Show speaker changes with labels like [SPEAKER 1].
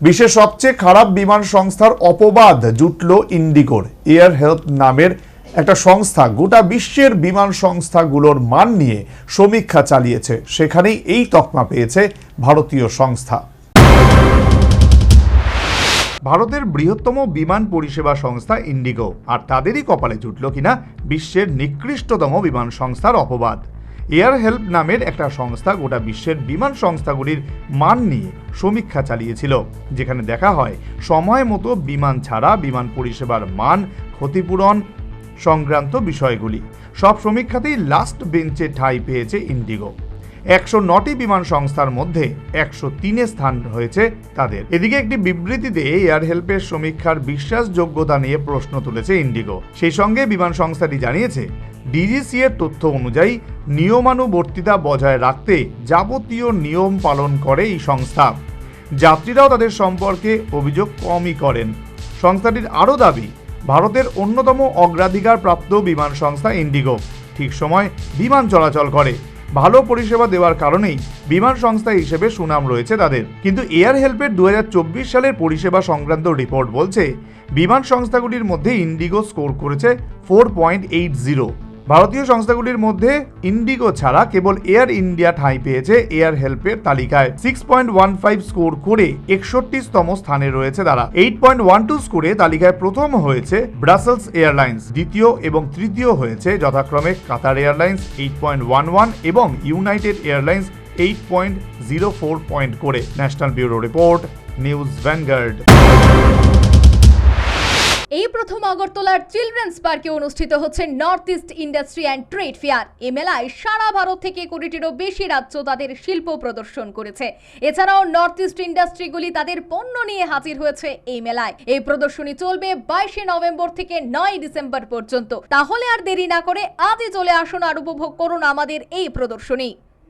[SPEAKER 1] বিশ্বের সবচেয়ে খারাপ বিমান সংস্থার অপবাদ জুটল ইন্ডিগোর। এয়ার হেল্প নামের একটা সংস্থা গোটা বিশ্বের বিমান সংস্থাগুলোর মান নিয়ে সমীক্ষা চালিয়েছে, সেখানেই এই তকমা পেয়েছে ভারতীয় সংস্থা। ভারতের বৃহত্তম বিমান পরিষেবা সংস্থা ইন্ডিগো, আর তাদেরই কপালে জুটল কিনা বিশ্বের নিকৃষ্টতম বিমান সংস্থার অপবাদ। এয়ার হেল্প নামের একটা সংস্থা গোটা বিশ্বের বিমান সংস্থাগুলির মান নিয়ে সমীক্ষা চালিয়েছিল, যেখানে দেখা হয় সময় মতো বিমান ছাড়া বিমান পরিষেবার মান, ক্ষতিপূরণ সংক্রান্ত বিষয়গুলি। সব সমীক্ষাতেই লাস্ট বেঞ্চে ঠাঁই পেয়েছে ইন্ডিগো। 109টি বিমান সংস্থার মধ্যে 103-এ স্থান হয়েছে তাদের। এদিকে একটি বিবৃতিতে এয়ার হেল্পের সমীক্ষার বিশ্বাসযোগ্যতা নিয়ে প্রশ্ন তুলেছে ইন্ডিগো। সেই সঙ্গে বিমান সংস্থাটি জানিয়েছে, ডিজিসি এর তথ্য অনুযায়ী নিয়মানুবর্তিতা বজায় রাখতে যাবতীয় নিয়ম পালন করে এই সংস্থা। যাত্রীরাও তাদের সম্পর্কে অভিযোগ কমই করেন। সংস্থাটির আরও দাবি, ভারতের অন্যতম অগ্রাধিকার প্রাপ্ত বিমান সংস্থা ইন্ডিগো ঠিক সময় বিমান চলাচল করে। ভালো পরিষেবা দেওয়ার কারণেই বিমান সংস্থা হিসেবে সুনাম রয়েছে তাদের। কিন্তু এয়ার হেল্পের 2024 সালের পরিষেবা সংক্রান্ত রিপোর্ট বলছে, বিমান সংস্থাগুলির মধ্যে ইন্ডিগো স্কোর করেছে 4.80। ভারতীয় সংস্থাগুলির মধ্যে ইন্ডিগো ছাড়া কেবল এয়ার ইন্ডিয়া ঠাঁই পেয়েছে এয়ার হেল্পের তালিকায়। 6.15 স্কোর করে 61তম স্থানে রয়েছে তারা। 8.12 স্কোরে তালিকায় প্রথম হয়েছে ব্রাসেলস এয়ারলাইন্স, দ্বিতীয় এবং তৃতীয় হয়েছে যথাক্রমে কাতার এয়ারলাইন্স 8.11 এবং ইউনাইটেড এয়ারলাইন্স 8.04 পয়েন্ট করে। National bureau report, news vanguard.
[SPEAKER 2] এই প্রথম আগরতলার চিলড্রেন্স পার্কে অনুষ্ঠিত হচ্ছে north east industry and trade fair. এই মেলায় সারা ভারত থেকে 20-টিরও বেশি রাজ্য তাদের শিল্প প্রদর্শন করেছে। এছাড়াও নর্থ ইস্ট ইন্ডাস্ট্রিগুলি তাদের পণ্য নিয়ে হাজির হয়েছে এই মেলায়। এই প্রদর্শনী চলবে 22শে নভেম্বর থেকে 9ই ডিসেম্বর পর্যন্ত। তাহলে আর দেরি না করে আজই চলে আসুন আর উপভোগ করুন আমাদের এই প্রদর্শনী।